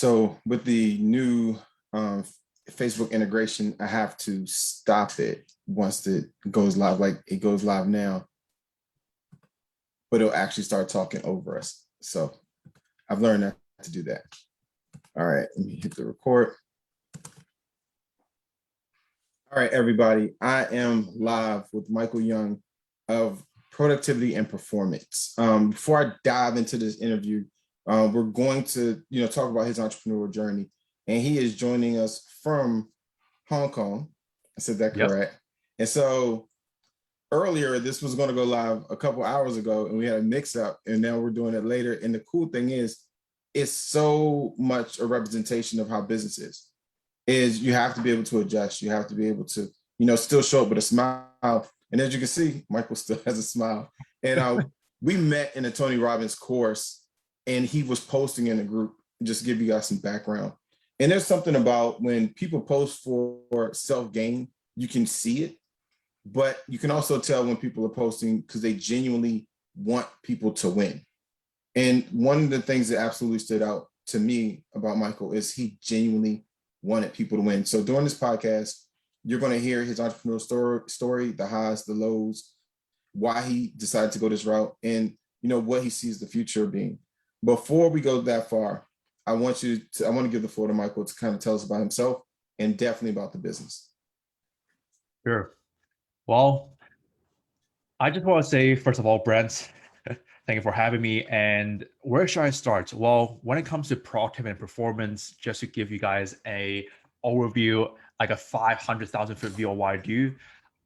So with the new um, Facebook integration, I have to stop it once it goes live. Like it goes live now, but it'll actually start talking over us. So I've learned not to do that. All right, let me hit the record. All right, everybody. I am live with Michael Yeung of Productivity and Performance. Before I dive into this interview, we're going to, talk about his entrepreneurial journey, and he is joining us from Hong Kong. I said that Yep. correct. And so earlier, this was going to go live a couple hours ago, and we had a mix-up, and now we're doing it later. And the cool thing is, it's so much a representation of how business is you have to be able to adjust. You have to be able to, still show up with a smile. And as you can see, Michael still has a smile. And we met in a Tony Robbins course, and he was posting in a group, just to give you guys some background. And there's something about when people post for self-gain, you can see it, but you can also tell when people are posting because they genuinely want people to win. And one of the things that absolutely stood out to me about Michael is he genuinely wanted people to win. So during this podcast, you're going to hear his entrepreneurial story, the highs, the lows, why he decided to go this route, and what he sees the future being. Before we go that far, I want to give the floor to Michael to kind of tell us about himself and definitely about the business. Sure. Well, I just want to say, first of all, Brent, thank you for having me. And where should I start? Well, when it comes to productivity and performance, just to give you guys a overview, like a 500,000 foot view of what I do,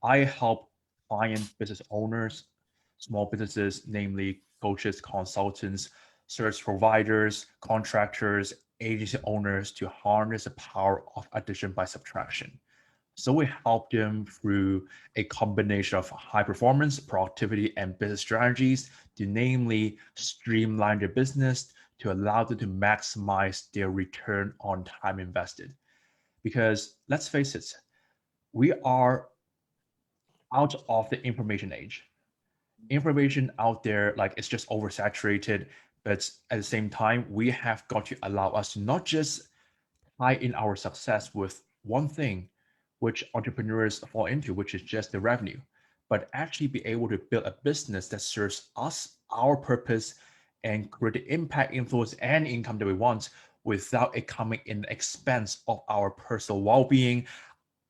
I help client business owners, small businesses, namely coaches, consultants, service providers, contractors, agency owners to harness the power of addition by subtraction. So we help them through a combination of high performance, productivity, and business strategies to namely streamline their business to allow them to maximize their return on time invested. Because let's face it, we are out of the information age. Information out there, like it's just oversaturated, but at the same time, we have got to allow us to not just tie in our success with one thing, which entrepreneurs fall into, which is just the revenue, but actually be able to build a business that serves us, our purpose, and create the impact, influence, and income that we want without it coming in the expense of our personal well-being,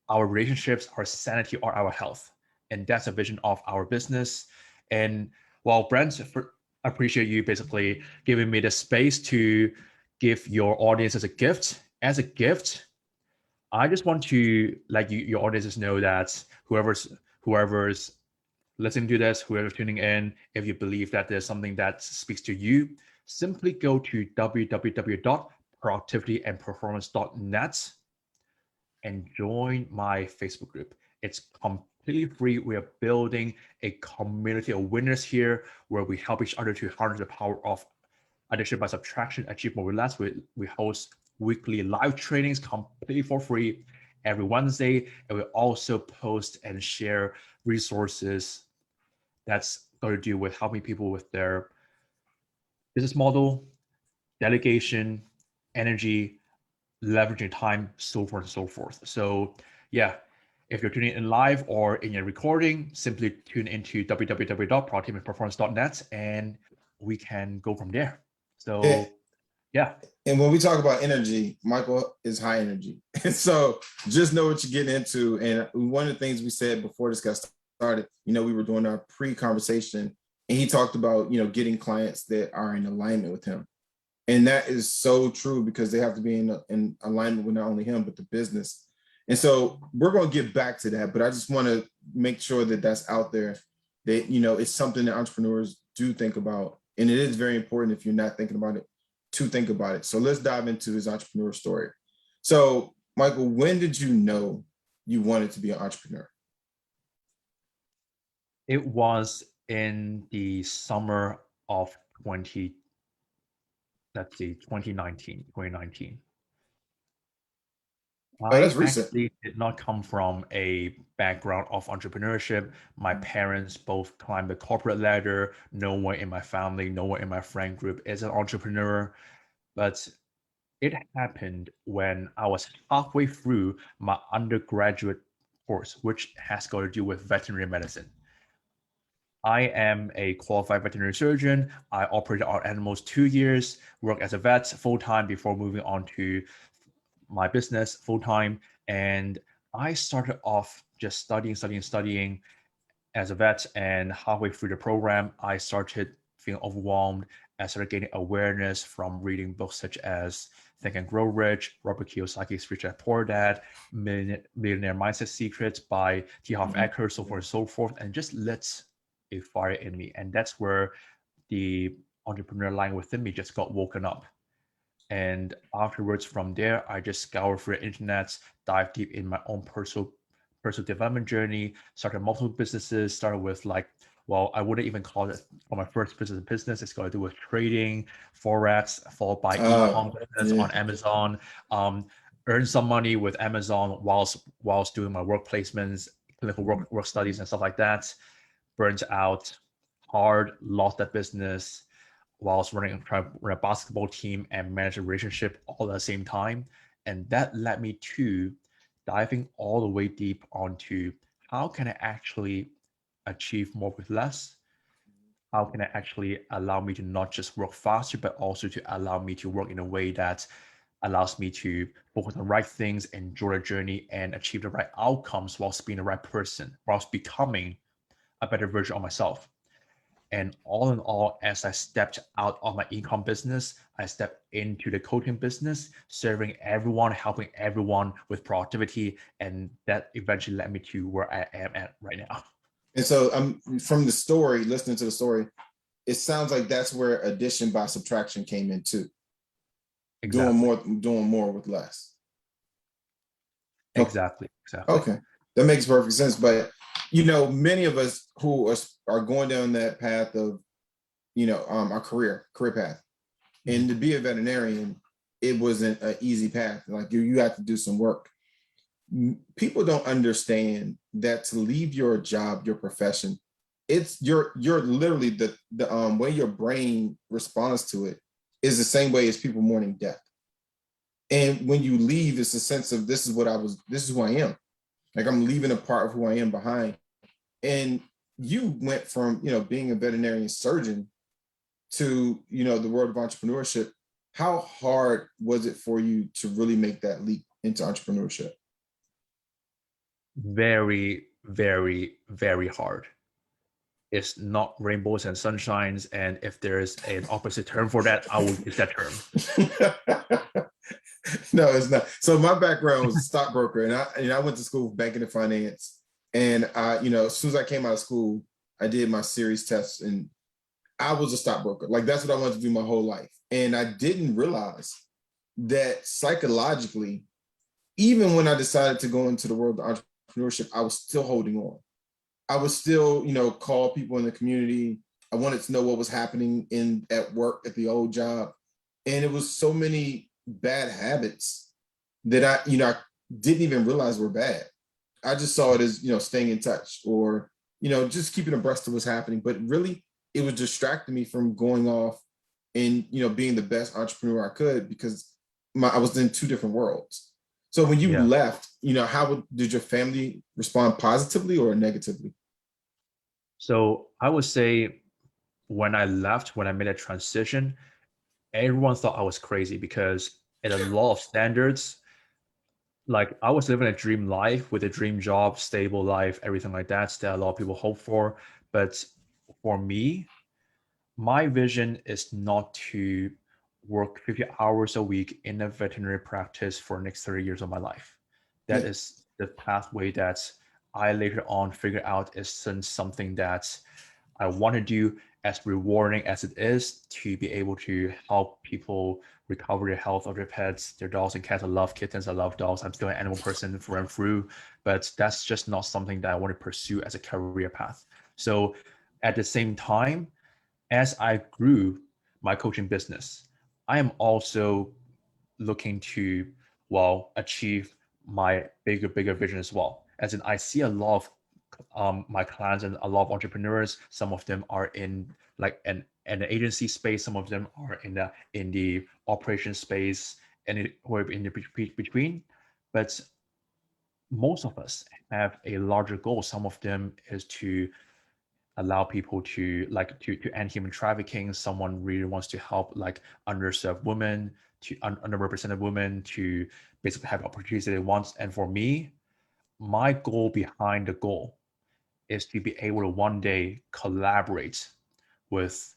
our relationships, our sanity, or our health. And that's a vision of our business. And while Brent, appreciate you basically giving me the space to give your audience as a gift. As a gift, I just want to let your audiences know that whoever's listening to this, whoever's tuning in, if you believe that there's something that speaks to you, simply go to www.productivityandperformance.net and join my Facebook group. It's completely free. We are building a community of winners here where we help each other to harness the power of addition by subtraction, achieve more with less. We host weekly live trainings completely for free every Wednesday. And we also post and share resources that's got to do with helping people with their business model, delegation, energy, leveraging time, so forth and so forth. So yeah, if you're tuning in live or in your recording, simply tune into www.productivityandperformance.net and we can go from there. So yeah. And when we talk about energy, Michael is high energy. And so just know what you're getting into. And one of the things we said before this got started, we were doing our pre-conversation, and he talked about, getting clients that are in alignment with him. And that is so true because they have to be in alignment with not only him, but the business. And so we're going to get back to that, but I just want to make sure that that's out there, that, it's something that entrepreneurs do think about. And it is very important, if you're not thinking about it, to think about it. So let's dive into his entrepreneur story. So Michael, when did you know you wanted to be an entrepreneur? It was in the summer of 2019. Oh, that's I recent. actually did not come from a background of entrepreneurship. My parents both climbed the corporate ladder. No one in my family, no one in my friend group is an entrepreneur. But It happened when I was halfway through my undergraduate course, which has got to do with veterinary medicine. I am a qualified veterinary surgeon. I operated on animals 2 years, worked as a vet full time before moving on to my business full time. And I started off just studying as a vet. And halfway through the program, I started feeling overwhelmed. I started getting awareness from reading books such as Think and Grow Rich, Robert Kiyosaki's Rich Dad Poor Dad, Millionaire Mindset Secrets by T. Harv Mhm. Eker, so forth and so forth, and just lit a fire in me. And that's where the entrepreneur line within me just got woken up. And afterwards, from there, I just scoured through the internet, dive deep in my own personal development journey, started multiple businesses, started with like, well, I wouldn't even call it for my first business. It's got to do with trading, forex, followed by e-com business Yeah. on Amazon. Earned some money with Amazon whilst doing my work placements, clinical work studies, and stuff like that. Burnt out hard, lost that business whilst trying to run a basketball team and manage a relationship all at the same time. And that led me to diving all the way deep onto how can I actually achieve more with less? How can I actually allow me to not just work faster, but also to allow me to work in a way that allows me to focus on the right things, enjoy the journey, and achieve the right outcomes whilst being the right person, whilst becoming a better version of myself. And all in all, as I stepped out of my ecom business, I stepped into the coaching business, serving everyone, helping everyone with productivity. And that eventually led me to where I am at right now. And so from the story, listening to the story, it sounds like that's where addition by subtraction came in too. Exactly. Doing more with less. Okay. Exactly. Exactly. Okay. That makes perfect sense. But many of us who are going down that path of, our career path. And to be a veterinarian, it wasn't an easy path. Like you have to do some work. People don't understand that to leave your job, your profession, it's you're literally the way your brain responds to it is the same way as people mourning death. And when you leave, it's a sense of this is who I am. Like I'm leaving a part of who I am behind. And you went from being a veterinarian surgeon to the world of entrepreneurship. How hard was it for you to really make that leap into entrepreneurship? Very, very, very hard. It's not rainbows and sunshines. And if there's an opposite term for that, I will use that term. No, it's not. So my background was a stockbroker, and I went to school for banking and finance. And as soon as I came out of school, I did my series tests, and I was a stockbroker. Like that's what I wanted to do my whole life. And I didn't realize that psychologically, even when I decided to go into the world of entrepreneurship, I was still holding on. I was still, call people in the community. I wanted to know what was happening at work at the old job. And it was so many bad habits that I didn't even realize were bad. I just saw it as, staying in touch or, just keeping abreast of what's happening. But really, it was distracting me from going off and, being the best entrepreneur I could because I was in two different worlds. So when you Yeah. left, did your family respond positively or negatively? So I would say when I left, when I made a transition, everyone thought I was crazy because at a lot of standards, like I was living a dream life with a dream job, stable life, everything like that a lot of people hope for. But for me, my vision is not to work 50 hours a week in a veterinary practice for the next 30 years of my life. That Yeah. is the pathway that I later on figured out isn't something that I want to do, as rewarding as it is to be able to help people recover the health of their pets, their dogs and cats. I love kittens, I love dogs. I'm still an animal person through and through, but that's just not something that I want to pursue as a career path. So at the same time, as I grew my coaching business, I am also looking to, well, achieve my bigger vision as well. As in, I see a lot of my clients and a lot of entrepreneurs. Some of them are in like an agency space. Some of them are in the operation space, anywhere in the between. But most of us have a larger goal. Some of them is to allow people to to end human trafficking. Someone really wants to help like underserved women, to underrepresented women, to basically have opportunities that they want. And for me, my goal behind the goal is to be able to one day collaborate with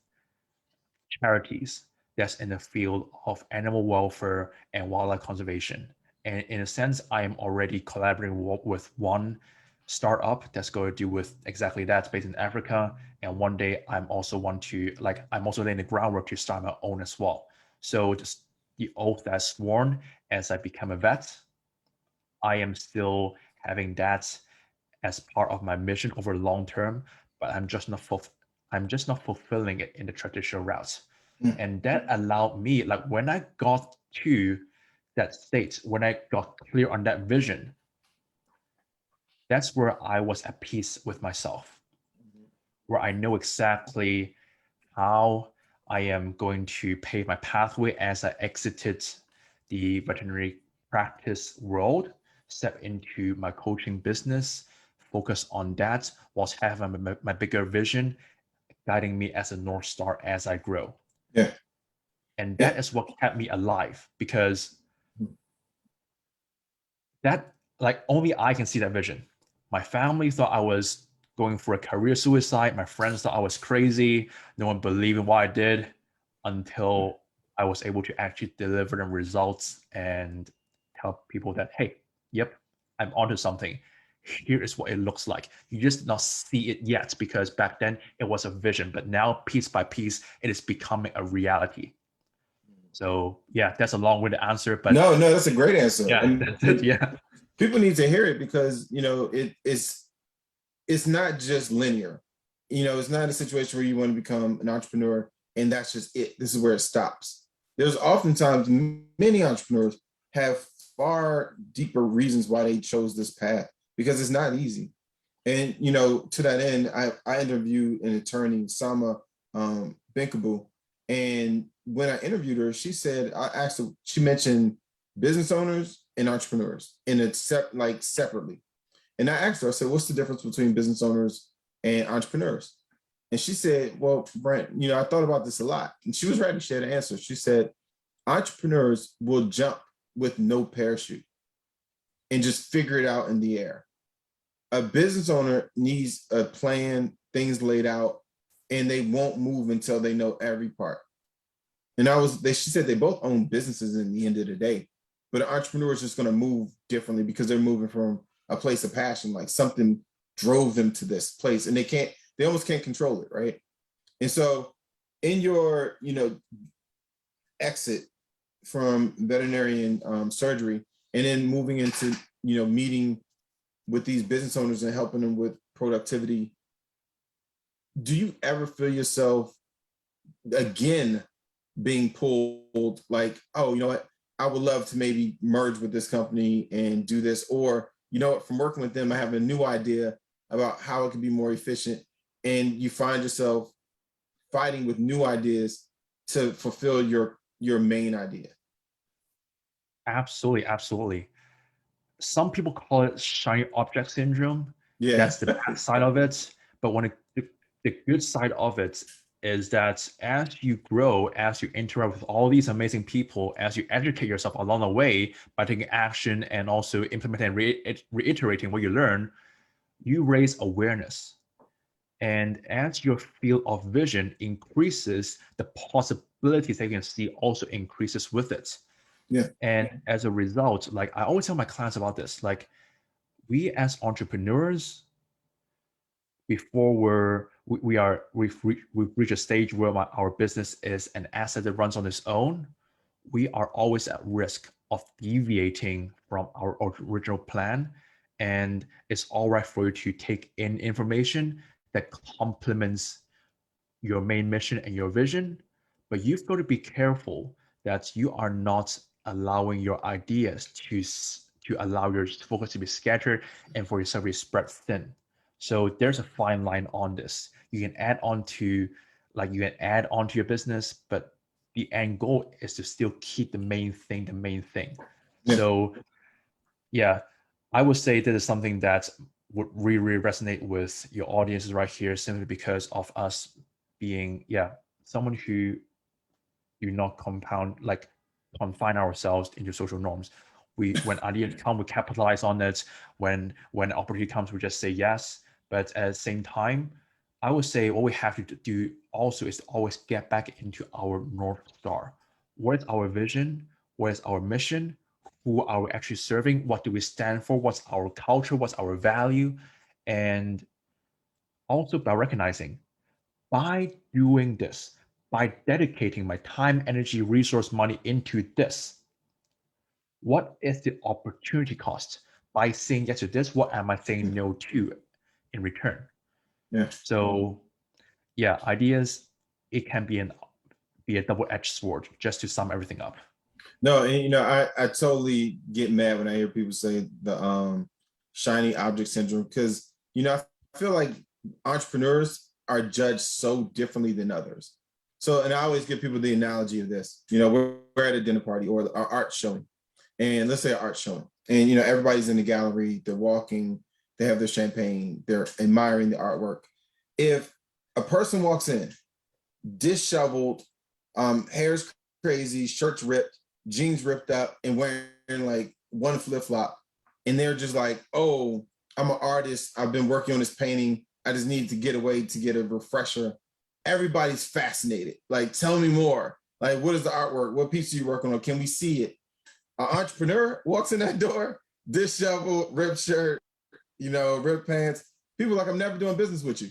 charities that's in the field of animal welfare and wildlife conservation. And in a sense, I am already collaborating with one startup that's going to do with exactly that, based in Africa. And one day I'm also I'm also laying the groundwork to start my own as well. So just the oath that's sworn as I become a vet, I am still having that as part of my mission over the long term, but I'm just not fulfilling it in the traditional routes. Mm. And that allowed me, like when I got to that state, when I got clear on that vision, that's where I was at peace with myself, where I know exactly how I am going to pave my pathway as I exited the veterinary practice world, step into my coaching business, focus on that whilst having my bigger vision guiding me as a North Star as I grow. Yeah. And Yeah. that is what kept me alive, because that, like, only I can see that vision. My family thought I was going for a career suicide. My friends thought I was crazy. No one believed in what I did until I was able to actually deliver them results and tell people that, hey, yep, I'm onto something. Here is what it looks like. You just not see it yet, because back then it was a vision, but now piece by piece, it is becoming a reality. So yeah, that's a long-winded answer, but No, that's a great answer. yeah, And that's it. Yeah. people need to hear it, because it's not just linear. It's not a situation where you want to become an entrepreneur and that's just it. This is where it stops. There's oftentimes many entrepreneurs have far deeper reasons why they chose this path, because it's not easy. And to that end, I interviewed an attorney, Sama Benkabu, and when I interviewed her, she said, I asked her, she mentioned business owners and entrepreneurs, and it's separately. And I asked her, I said, what's the difference between business owners and entrepreneurs? And she said, well, Brent, I thought about this a lot. And she was ready. She had an answer. She said, entrepreneurs will jump with no parachute and just figure it out in the air. A business owner needs a plan, things laid out, and they won't move until they know every part. And she said they both own businesses in the end of the day, but an entrepreneur is just going to move differently because they're moving from a place of passion, like something drove them to this place, and they almost can't control it, right? And so in your, exit from veterinarian surgery, and then moving into, meeting with these business owners and helping them with productivity, do you ever feel yourself again being pulled, like, oh, you know what, I would love to maybe merge with this company and do this, or from working with them, I have a new idea about how it can be more efficient, and you find yourself fighting with new ideas to fulfill your main idea? Absolutely, absolutely. Some people call it shiny object syndrome. Yeah. That's the bad side of it. But the good side of it is that as you grow, as you interact with all these amazing people, as you educate yourself along the way by taking action and also implementing and reiterating what you learn, you raise awareness. And as your field of vision increases, the possibilities that you can see also increases with it. Yeah. And as a result, like I always tell my clients about this, like we as entrepreneurs, before we've reached a stage where our business is an asset that runs on its own, we are always at risk of deviating from our original plan. And it's all right for you to take in information that complements your main mission and your vision, but you've got to be careful that you are not allowing your ideas to allow your focus to be scattered and for yourself to be spread thin. So there's a fine line on this. You can add on to your business, but the end goal is to still keep the main thing the main thing. Yeah. So yeah, I would say that is something that would really resonate with your audiences right here, simply because of us being someone who do not confine ourselves into social norms. When ideas come, we capitalize on it. When opportunity comes, we just say yes. But at the same time, I would say what we have to do also is to always get back into our North Star. What is our vision? What is our mission? Who are we actually serving? What do we stand for? What's our culture? What's our value? And also by recognizing, by doing this, by dedicating my time, energy, resource, money into this, what is the opportunity cost? By saying yes to this, what am I saying no to in return? Yeah. So yeah, ideas, it can be a double-edged sword, just to sum everything up. No, and I totally get mad when I hear people say the shiny object syndrome, because I feel like entrepreneurs are judged so differently than others. So, and I always give people the analogy of this. We're at a dinner party or our art showing, and let's say an art showing, and everybody's in the gallery, they're walking, they have their champagne, they're admiring the artwork. If a person walks in disheveled, hair's crazy, shirt's ripped, jeans ripped up, and wearing like one flip flop, and they're just like, "Oh, I'm an artist. I've been working on this painting. I just need to get away to get a refresher." Everybody's fascinated. Like, tell me more. Like, what is the artwork? What piece are you working on? Can we see it? An entrepreneur walks in that door, disheveled, ripped shirt, ripped pants. People are like, I'm never doing business with you.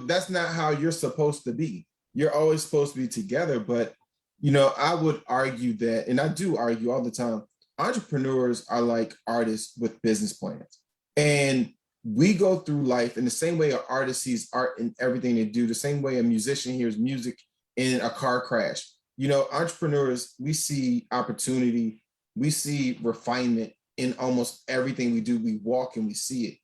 That's not how you're supposed to be. You're always supposed to be together. But, I would argue that, and I do argue all the time, entrepreneurs are like artists with business plans. And we go through life in the same way an artist sees art in everything they do, the same way a musician hears music in a car crash. Entrepreneurs, we see opportunity, we see refinement in almost everything we do. We walk and we see it.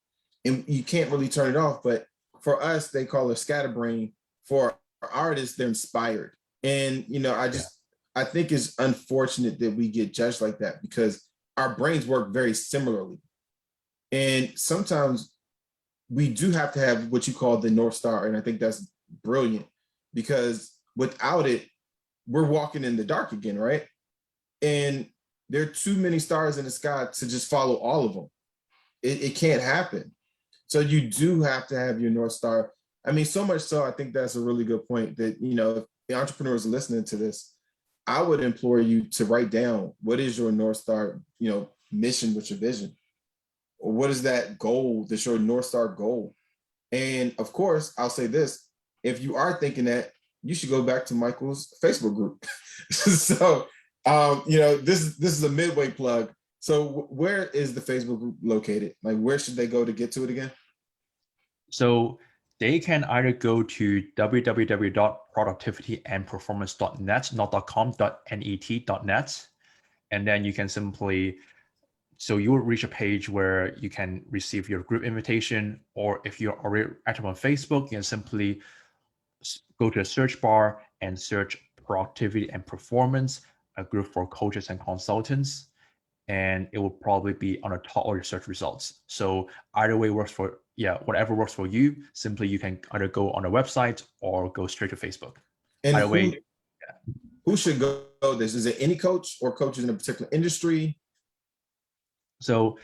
And you can't really turn it off. But for us, they call it scatterbrain. For artists, they're inspired. And, I think it's unfortunate that we get judged like that, because our brains work very similarly. And sometimes we do have to have what you call the North Star. And I think that's brilliant, because without it, we're walking in the dark again, right? And there are too many stars in the sky to just follow all of them. It can't happen. So you do have to have your North Star. I mean, so much so, I think that's a really good point that, if the entrepreneurs are listening to this, I would implore you to write down, what is your North Star, mission with your vision? Or what is that goal, that's your North Star goal? And of course, I'll say this, if you are thinking that, you should go back to Michael's Facebook group. So, this is a midway plug. So where is the Facebook group located? Like, where should they go to get to it again? So they can either go to www.productivityandperformance.net, not .com, .net, and then you can simply, so you will reach a page where you can receive your group invitation, or if you're already active on Facebook, you can simply go to the search bar and search Productivity and Performance, a group for coaches and consultants, and it will probably be on the top of your search results. So either way works for, whatever works for you. Simply, you can either go on the website or go straight to Facebook. And either way, who should go this? Is it any coach or coaches in a particular industry? So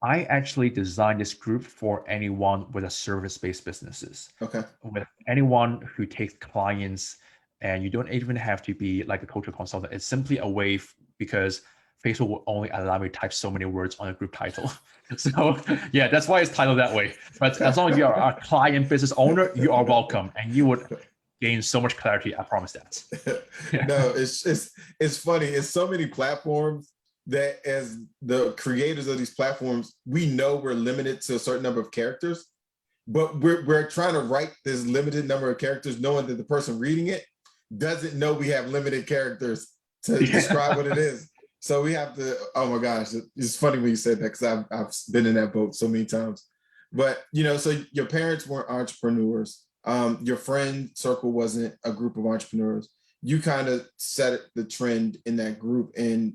I actually designed this group for anyone with a service-based businesses. Okay. With anyone who takes clients, and you don't even have to be like a coach or consultant. It's simply a way, because Facebook will only allow me to type so many words on a group title. So yeah, that's why it's titled that way. But as long as you are a client business owner, you are welcome, and you would gain so much clarity. I promise that. No, it's funny. It's so many platforms that, as the creators of these platforms, we know we're limited to a certain number of characters, but we're trying to write this limited number of characters, knowing that the person reading it doesn't know we have limited characters to describe what it is. So we have to, oh my gosh, it's funny when you said that, because I've been in that boat so many times. But, so your parents weren't entrepreneurs. Your friend circle wasn't a group of entrepreneurs. you kind of set the trend in that group, and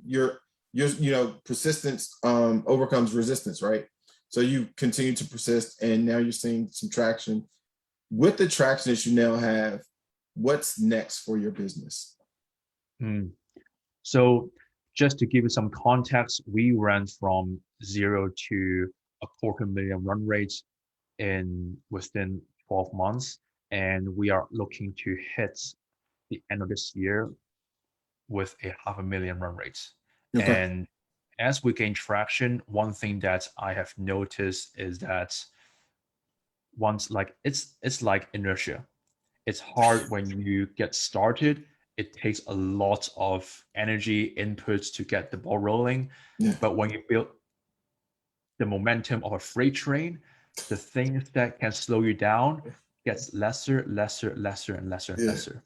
persistence overcomes resistance, right? So you continue to persist, and now you're seeing some traction. With the traction that you now have, what's next for your business? Mm. So just to give you some context, we ran from 0 to a 250,000 run rate within 12 months, and we are looking to hit the end of this year with a 500,000 run rate. Okay. And as we gain traction, one thing that I have noticed is that once, like, it's like inertia. It's hard when you get started. It takes a lot of energy inputs to get the ball rolling. Yeah. But when you build the momentum of a freight train, the things that can slow you down gets lesser, lesser, lesser, and lesser and Yeah. lesser.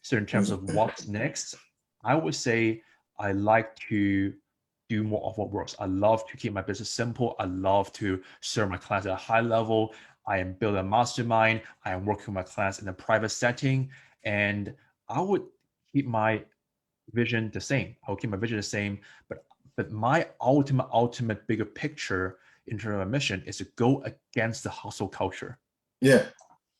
So in terms of what's next, I would say I like to do more of what works. I love to keep my business simple. I love to serve my clients at a high level. I am building a mastermind. I am working with my clients in a private setting. And I would keep my vision the same. I will keep my vision the same, but my ultimate bigger picture in terms of my mission is to go against the hustle culture. Yeah.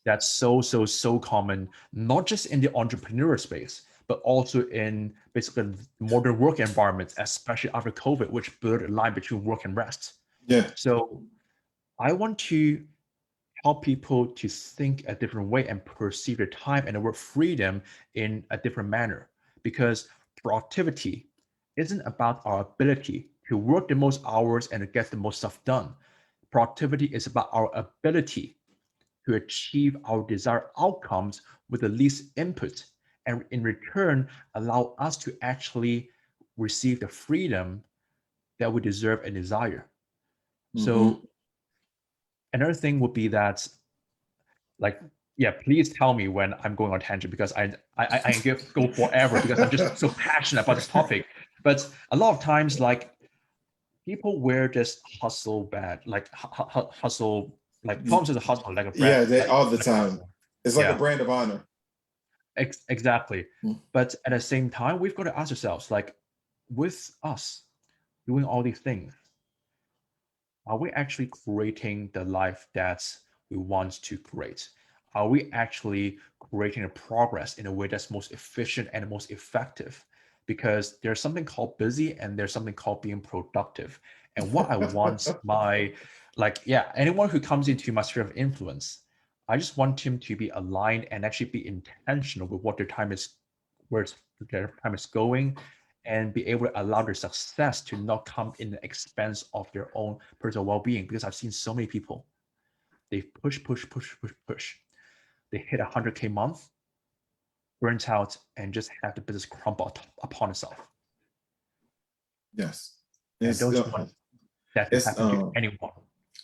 That's so common, not just in the entrepreneur space, but also in basically modern work environments, especially after COVID, which blurred the line between work and rest. Yeah. So I want to help people to think a different way and perceive their time and the word freedom in a different manner. Because productivity isn't about our ability to work the most hours and to get the most stuff done. Productivity is about our ability to achieve our desired outcomes with the least input, and in return, allow us to actually receive the freedom that we deserve and desire. Mm-hmm. So another thing would be that, like, yeah, please tell me when I'm going on tangent, because I can go forever because I'm just so passionate about this topic. But a lot of times, like, people wear this hustle bad, like hustle, like promises a hustle, like a brand, Yeah, they all the like a time. hustle. It's like a Yeah, brand of honor. exactly. Mm. But at the same time, we've got to ask ourselves, like, with us doing all these things, are we actually creating the life that we want to create? Are we actually creating a progress in a way that's most efficient and most effective? Because there's something called busy and there's something called being productive. And what I want my, like, yeah, anyone who comes into my sphere of influence, I just want him to be aligned and actually be intentional with what their time is, where their time is going, and be able to allow their success to not come in the expense of their own personal well-being. Because I've seen so many people, they push, push, push, push, push. They hit 100K month, burnt out, and just have the business crumble upon itself. Yes. And I It's don't want that to it's happen to anyone.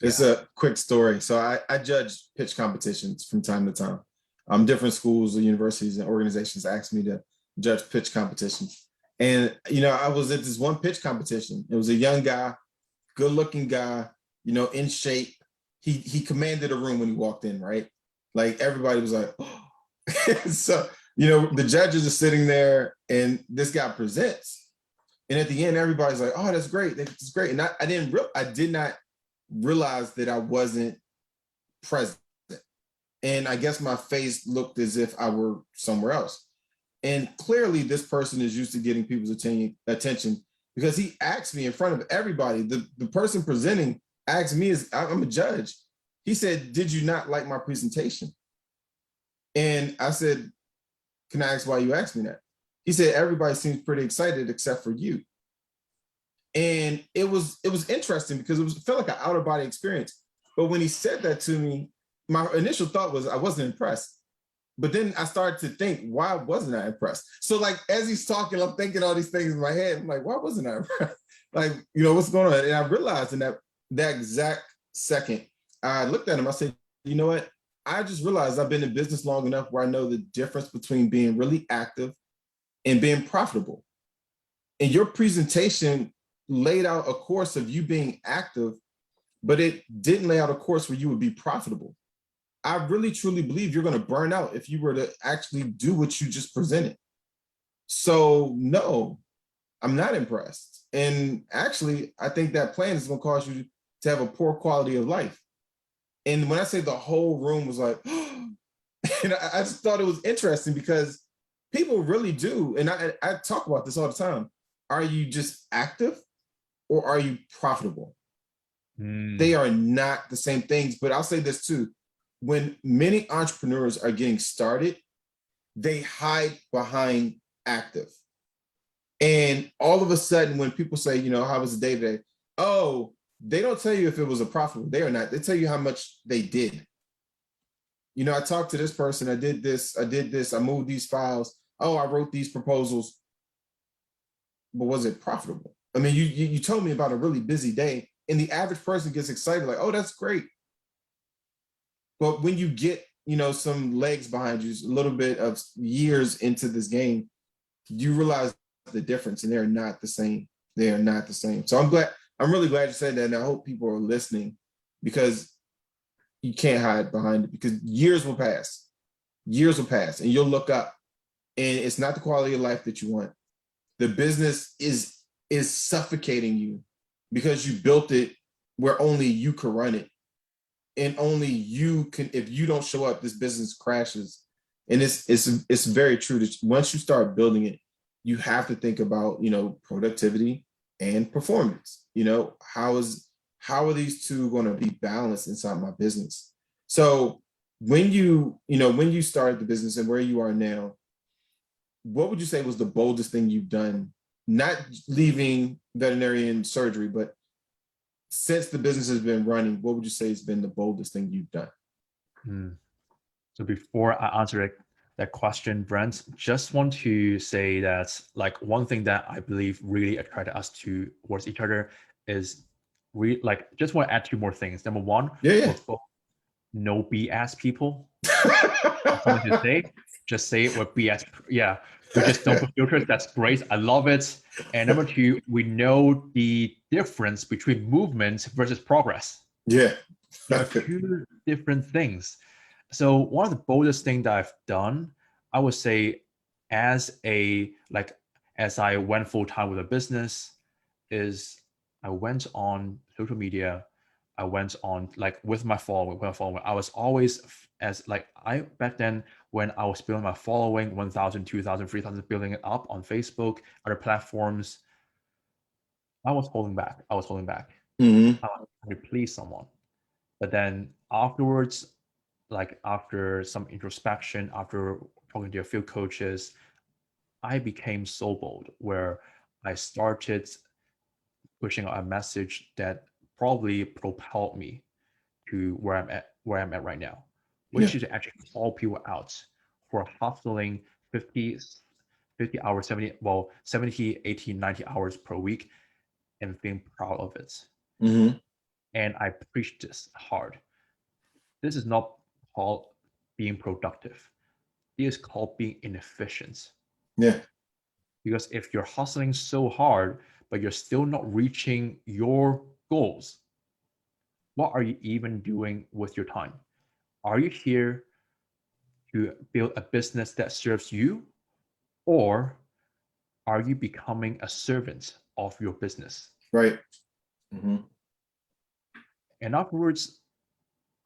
it's Yeah. a quick story. So I judge pitch competitions from time to time. Different schools or universities and organizations ask me to judge pitch competitions. And I was at this one pitch competition. It was a young guy, good looking guy, in shape. He commanded a room when he walked in, right? Like everybody was like, oh. So, the judges are sitting there and this guy presents. And at the end, everybody's like, oh, that's great. That's great. And I did not realize that I wasn't present. And I guess my face looked as if I were somewhere else. And clearly, this person is used to getting people's attention because he asked me in front of everybody. The person presenting asked me, I'm a judge. He said, did you not like my presentation? And I said, can I ask why you asked me that? He said, everybody seems pretty excited except for you. And it was interesting because it felt like an out of body experience. But when he said that to me, my initial thought was I wasn't impressed. But then I started to think, why wasn't I impressed? So like as he's talking, I'm thinking all these things in my head. I'm like, why wasn't I impressed? Like, what's going on? And I realized in that exact second, I looked at him, I said, you know what? I just realized I've been in business long enough where I know the difference between being really active and being profitable. And your presentation laid out a course of you being active, but it didn't lay out a course where you would be profitable. I really truly believe you're going to burn out if you were to actually do what you just presented. So no, I'm not impressed. And actually, I think that plan is going to cause you to have a poor quality of life. And when I say the whole room was like, and I just thought it was interesting because people really do. And I talk about this all the time. Are you just active or are you profitable? They Mm, are not the same things. But I'll say this too. When many entrepreneurs are getting started, they hide behind active. And all of a sudden, when people say, how was the day today? Oh, they don't tell you if it was a profitable day or not. They tell you how much they did. I talked to this person, I did this, I moved these files. Oh, I wrote these proposals, but was it profitable? I mean, you told me about a really busy day, and the average person gets excited, like, oh, that's great. But when you get, some legs behind you, a little bit of years into this game, you realize the difference, and they're not the same. They are not the same. So I'm really glad you said that, and I hope people are listening because you can't hide behind it because years will pass, and you'll look up, and it's not the quality of life that you want. The business is suffocating you because you built it where only you can run it, and only you can. If you don't show up, this business crashes. And it's very true that once you start building it, you have to think about productivity and performance. How are these two going to be balanced inside my business? So when you started the business and where you are now, what would you say was the boldest thing you've done? Not leaving veterinarian surgery, but since the business has been running, what would you say has been the boldest thing you've done? mm. So before I answer that question, Brent, just want to say that like one thing that I believe really attracted us towards each other is we like just want to add two more things. Number one, Yeah, we're both no BS people. Something to yeah. say, just say it with BS. Yeah, we just don't put filters. That's great. I love it. And number two, we know the difference between movement versus progress. Yeah. They are two different things. So one of the boldest things that I've done, I would say, as a like as I went full time with a business, is I went on social media. I went on like with my following. I was always as like I back then when I was building my following, 1,000, 2,000, 3,000, building it up on Facebook, other platforms. I was holding back. I was holding back. Hmm. I was trying to please someone. But then afterwards, like after some introspection, after talking to a few coaches, I became so bold where I started pushing out a message that probably propelled me to where I'm at right now, Yeah. which is to actually call people out for hustling 50, 50 hours, 70, 80, 90 hours per week and being proud of it. Hmm. And I preach this hard. This is not called being productive. It is called being inefficient. Yeah. Because if you're hustling so hard, but you're still not reaching your goals, what are you even doing with your time? Are you here to build a business that serves you, or are you becoming a servant of your business? Right. Hmm. And afterwards,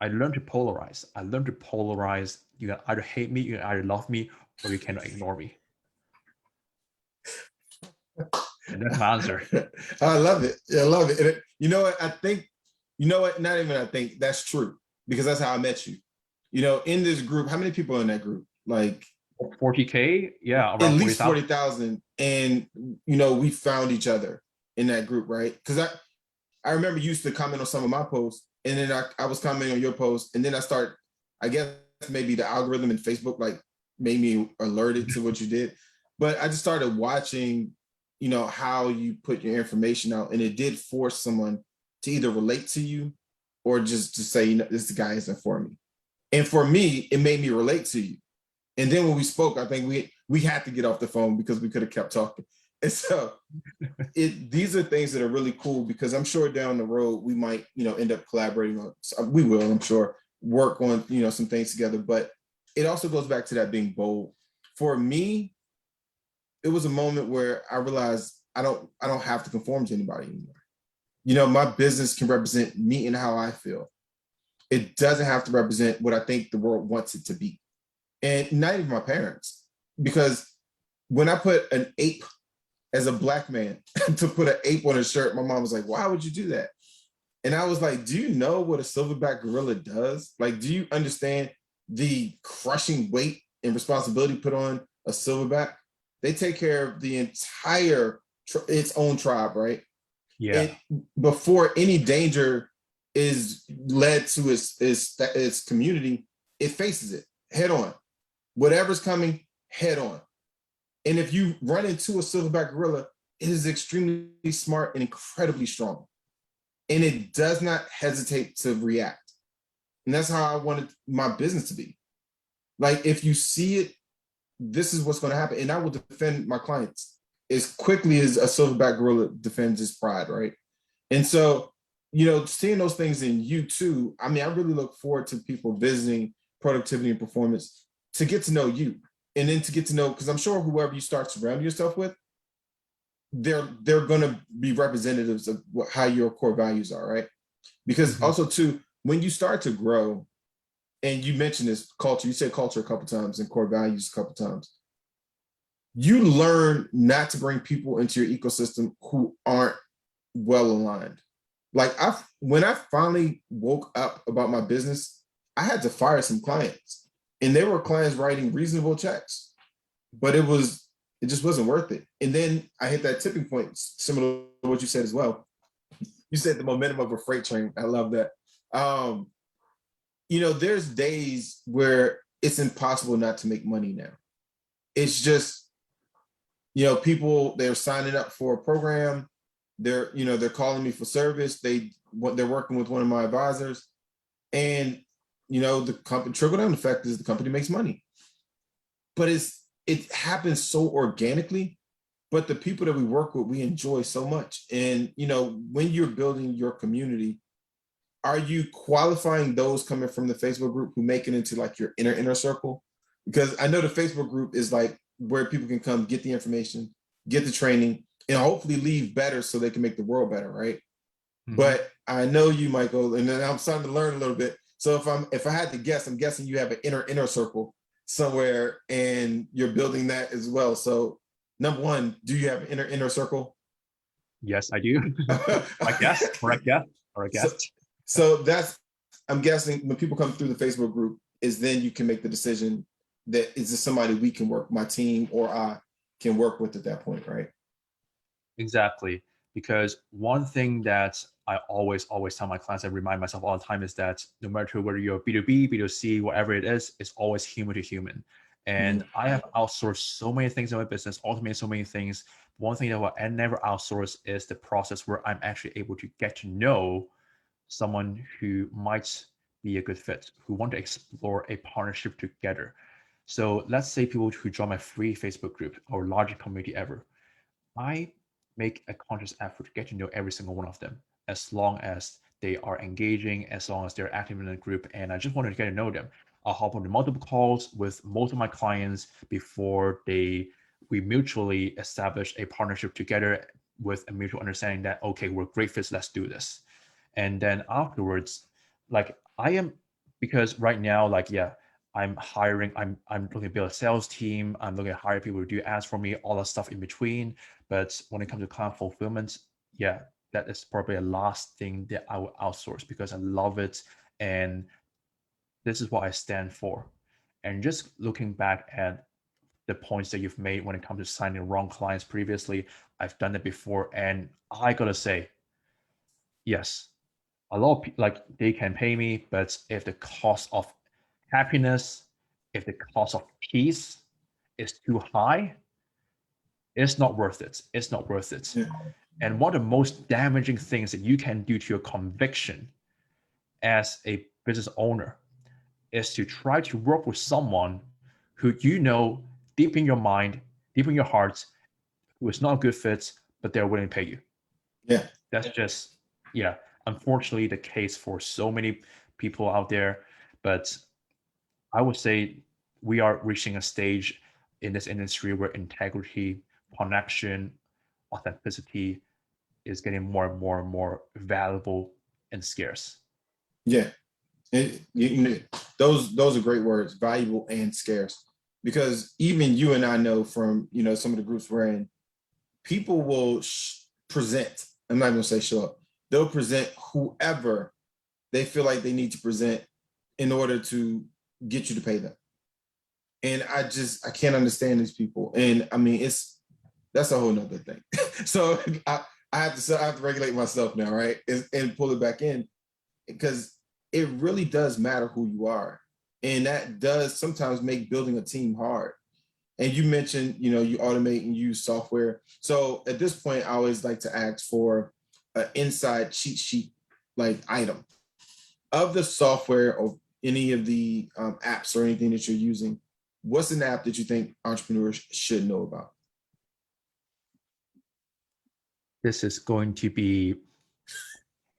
I learned to polarize. I learned to polarize. You can either hate me, you can either love me, or you cannot ignore me. And that's my answer. I love it. Yeah, I love it. And you know what? I think, not even I think that's true because that's how I met you. In this group, how many people are in that group? Like 40K, yeah, at around least 40,000. 40,000. And, we found each other in that group, right? Because I remember you used to comment on some of my posts, and then I was commenting on your posts, and then I guess maybe the algorithm in Facebook like made me alerted to what you did. But I just started watching, how you put your information out, and it did force someone to either relate to you or just to say, this guy isn't for me. And for me, it made me relate to you. And then when we spoke, I think we had to get off the phone because we could have kept talking. And so these are things that are really cool because I'm sure down the road we might end up collaborating on. We will, I'm sure, work on some things together. But it also goes back to that being bold. For me, it was a moment where I realized I don't have to conform to anybody anymore. You know, my business can represent me and how I feel. It doesn't have to represent what I think the world wants it to be. And not even my parents. Because when I put an ape as a black man to put an ape on a shirt, my mom was like, why would you do that? And I was like, do you know what a silverback gorilla does? Like, do you understand the crushing weight and responsibility put on a silverback? They take care of the entire its own tribe, right? Yeah. It before any danger is led to its community, it faces it head on. Whatever's coming, head on. And if you run into a silverback gorilla, it is extremely smart and incredibly strong. And it does not hesitate to react. And that's how I wanted my business to be. Like, if you see it, this is what's going to happen. And I will defend my clients as quickly as a silverback gorilla defends his pride, right? And so, you know, seeing those things in you too, I mean, I really look forward to people visiting productivity and performance to get to know you. And then to get to know, because I'm sure whoever you start surrounding yourself with, they're going to be representatives of how your core values are, right? Because also too, when you start to grow, and you mentioned this culture, you said culture a couple times and core values a couple times. You learn not to bring people into your ecosystem who aren't well aligned. Like when I finally woke up about my business, I had to fire some clients, and they were clients writing reasonable checks, but it just wasn't worth it. And then I hit that tipping point, similar to what you said as well. You said the momentum of a freight train. I love that. You know, there's days where it's impossible not to make money now. It's just, you know, people, they're signing up for a program. They're calling me for service. They're working with one of my advisors, and, you know, the company trickle down effect is the company makes money, but it happens so organically. But the people that we work with, we enjoy so much. And, you know, when you're building your community, are you qualifying those coming from the Facebook group who make it into like your inner circle? Because I know the Facebook group is like where people can come get the information, get the training, and hopefully leave better so they can make the world better, right? But I know you, Michael, and then I'm starting to learn a little bit. So if I had to guess, I'm guessing you have an inner circle somewhere, and you're building that as well. So number one, do you have an inner circle? Yes, I do. I guess. Correct. Yeah. Or I guess. So that's, I'm guessing when people come through the Facebook group, is then you can make the decision that is this somebody we can work, my team or I can work with at that point, right? Exactly. Because one thing that I always tell my clients, I remind myself all the time, is that no matter whether you're B2B, B2C, whatever it is, it's always human to human. And I have outsourced so many things in my business, automated so many things. One thing that I never outsource is the process where I'm actually able to get to know someone who might be a good fit, who want to explore a partnership together. So let's say people who join my free Facebook group or largest community ever. I make a conscious effort to get to know every single one of them, as long as they are engaging, as long as they're active in the group, and I just wanted to get to know them. I'll hop on the multiple calls with most of my clients before we mutually establish a partnership together with a mutual understanding that, okay, we're great fits, let's do this. And then afterwards, like I am, because right now, like, yeah, I'm hiring, I'm looking to build a sales team, I'm looking to hire people to do ads for me, all that stuff in between. But when it comes to client fulfillment, yeah, that is probably a last thing that I will outsource because I love it. And this is what I stand for. And just looking back at the points that you've made when it comes to signing wrong clients previously, I've done it before. And I gotta say, yes, a lot of people, like, they can pay me, but if the cost of happiness, if the cost of peace is too high, it's not worth it. It's not worth it. Yeah. And one of the most damaging things that you can do to your conviction as a business owner is to try to work with someone who you know deep in your mind, deep in your heart, who is not a good fit, but they're willing to pay you. Yeah. That's just, yeah, unfortunately the case for so many people out there. But I would say we are reaching a stage in this industry where integrity, connection, authenticity is getting more and more and more valuable and scarce. Yeah. Those are great words, valuable and scarce, because even you and I know from some of the groups we're in, people will present. I'm not going to say show up. They'll present whoever they feel like they need to present in order to get you to pay them. And I can't understand these people. And I mean, that's a whole nother thing. So I have to regulate myself now, right? And pull it back in, because it really does matter who you are. And that does sometimes make building a team hard. And you mentioned, you automate and use software. So at this point, I always like to ask for an inside cheat sheet like item of the software or any of the apps or anything that you're using. What's an app that you think entrepreneurs should know about? This is going to be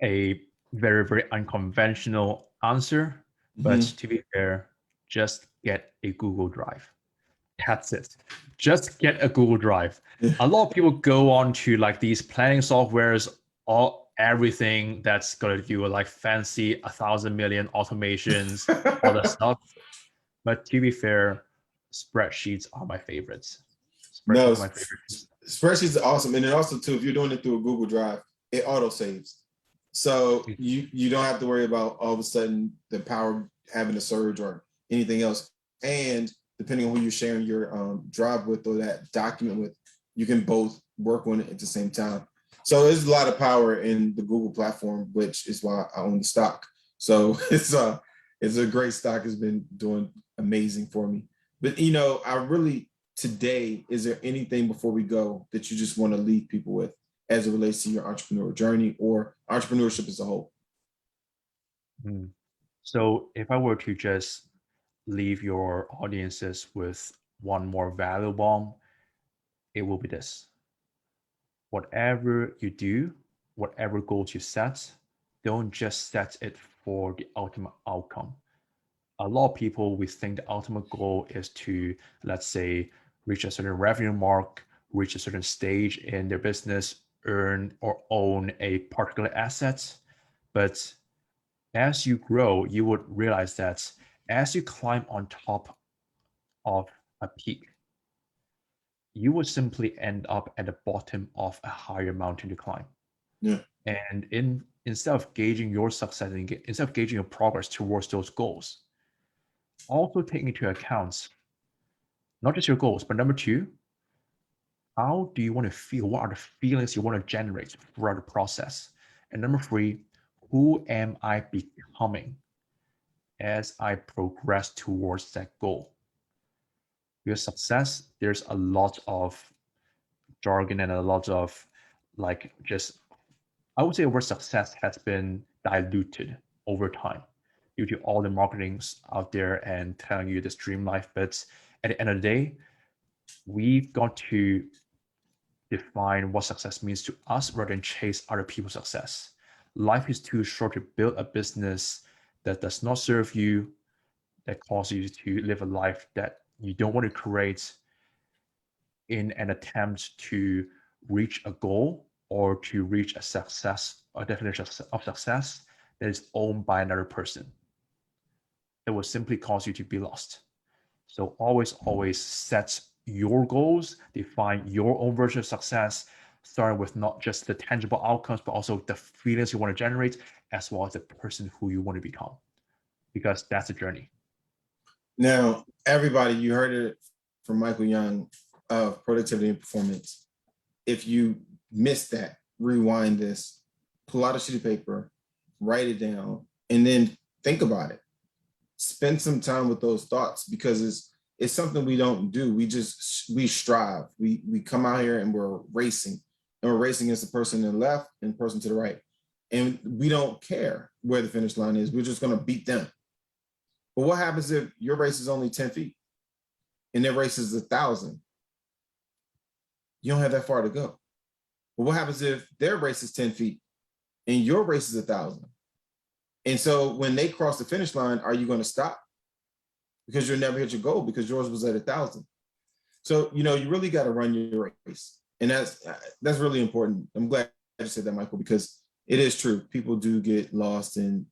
a very, very unconventional answer, but to be fair, just get a Google Drive. That's it. Just get a Google Drive. A lot of people go on to like these planning softwares, everything that's gonna do like fancy 1,000 million automations, all that stuff. But to be fair, spreadsheets are my favorites. No, Spreadsheets are my favorites. spreadsheets are awesome. And then also too, if you're doing it through a Google Drive, it auto saves. So you don't have to worry about all of a sudden the power having a surge or anything else. And depending on who you're sharing your drive with or that document with, you can both work on it at the same time. So there's a lot of power in the Google platform, which is why I own the stock. So it's a great stock. It's been doing amazing for me. But I really today, is there anything before we go that you just want to leave people with as it relates to your entrepreneurial journey or entrepreneurship as a whole? So if I were to just leave your audiences with one more value bomb, it will be this. Whatever you do, whatever goals you set, don't just set it for the ultimate outcome. A lot of people, we think the ultimate goal is to, let's say, reach a certain revenue mark, reach a certain stage in their business, earn or own a particular asset. But as you grow, you would realize that as you climb on top of a peak, you would simply end up at the bottom of a higher mountain to climb. Yeah. And instead of gauging your success, instead of gauging your progress towards those goals, also take into account not just your goals, but number two, how do you want to feel? What are the feelings you want to generate throughout the process? And number three, who am I becoming as I progress towards that goal? Your success, there's a lot of jargon and a lot of I would say the word success has been diluted over time due to all the marketings out there and telling you this dream life. But at the end of the day, we've got to define what success means to us rather than chase other people's success. Life is too short to build a business that does not serve you, that causes you to live a life that you don't want to create in an attempt to reach a goal or to reach a success, a definition of success that is owned by another person. It will simply cause you to be lost. So always set your goals, define your own version of success, starting with not just the tangible outcomes, but also the feelings you want to generate, as well as the person who you want to become, because that's a journey. Now, everybody, you heard it from Michael Yeung of Productivity and Performance. If you missed that, rewind this, pull out a sheet of paper, write it down, and then think about it. Spend some time with those thoughts, because it's something we don't do. We strive. We come out here and we're racing. And we're racing against the person to the left and the person to the right. And we don't care where the finish line is. We're just going to beat them. But what happens if your race is only 10 feet and their race is 1,000? You don't have that far to go. But what happens if their race is 10 feet and your race is 1,000? And so when they cross the finish line, are you going to stop? Because you'll never hit your goal because yours was at 1,000. So, you really got to run your race. And that's really important. I'm glad you said that, Michael, because it is true. People do get lost. And,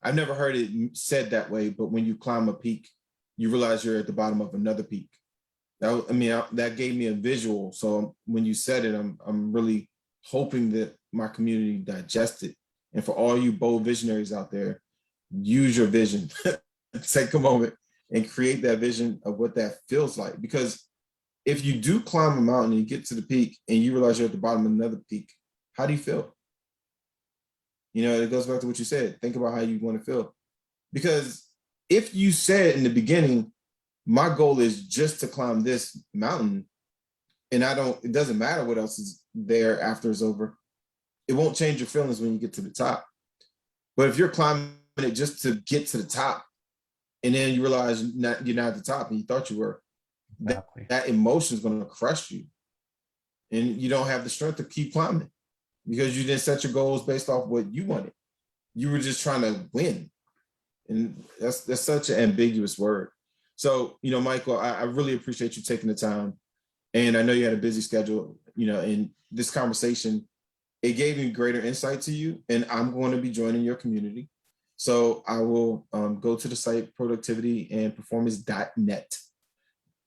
I've never heard it said that way, but when you climb a peak, you realize you're at the bottom of another peak. That gave me a visual. So when you said it, I'm really hoping that my community digests it. And for all you bold visionaries out there, use your vision. Take a moment and create that vision of what that feels like. Because if you do climb a mountain and you get to the peak and you realize you're at the bottom of another peak, how do you feel? It goes back to what you said. Think about how you want to feel. Because if you said in the beginning, my goal is just to climb this mountain, and it doesn't matter what else is there after it's over, it won't change your feelings when you get to the top. But if you're climbing it just to get to the top, and then you realize you're not at the top and you thought you were, Exactly. that emotion is going to crush you. And you don't have the strength to keep climbing because you didn't set your goals based off what you wanted. You were just trying to win. And that's such an ambiguous word. So, Michael, I really appreciate you taking the time. And I know you had a busy schedule, in this conversation, it gave me greater insight to you. And I'm going to be joining your community. So I will go to the site productivityandperformance.net,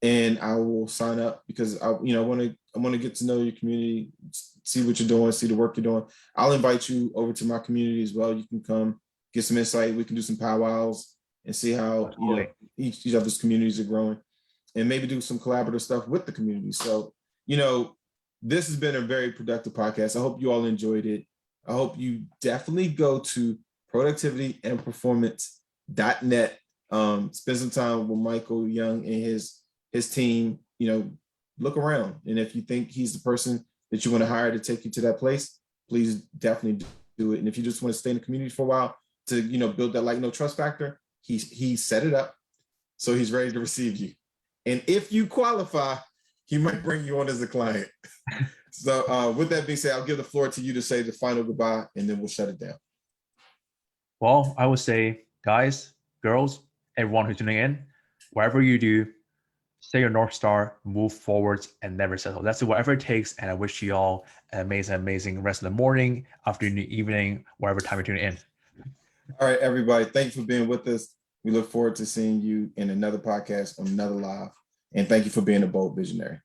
and I will sign up because I want to get to know your community, see what you're doing, see the work you're doing. I'll invite you over to my community as well. You can come get some insight. We can do some powwows and see how each other's communities are growing, and maybe do some collaborative stuff with the community. So this has been a very productive podcast. I hope you all enjoyed it. I hope you definitely go to productivityandperformance.net. Spend some time with Michael Yeung and his team. Look around, and if you think he's the person that you want to hire to take you to that place, please definitely do it. And if you just want to stay in the community for a while to build that like no trust factor, he set it up, so he's ready to receive you. And if you qualify, he might bring you on as a client. So with that being said, I'll give the floor to you to say the final goodbye, and then we'll shut it down. Well, I would say, guys, girls, everyone who's tuning in, whatever you do, stay your North Star, move forwards, and never settle. That's whatever it takes. And I wish you all an amazing rest of the morning, afternoon, evening, whatever time you're tuning in. All right, everybody. Thank you for being with us. We look forward to seeing you in another podcast on another live. And thank you for being a bold visionary.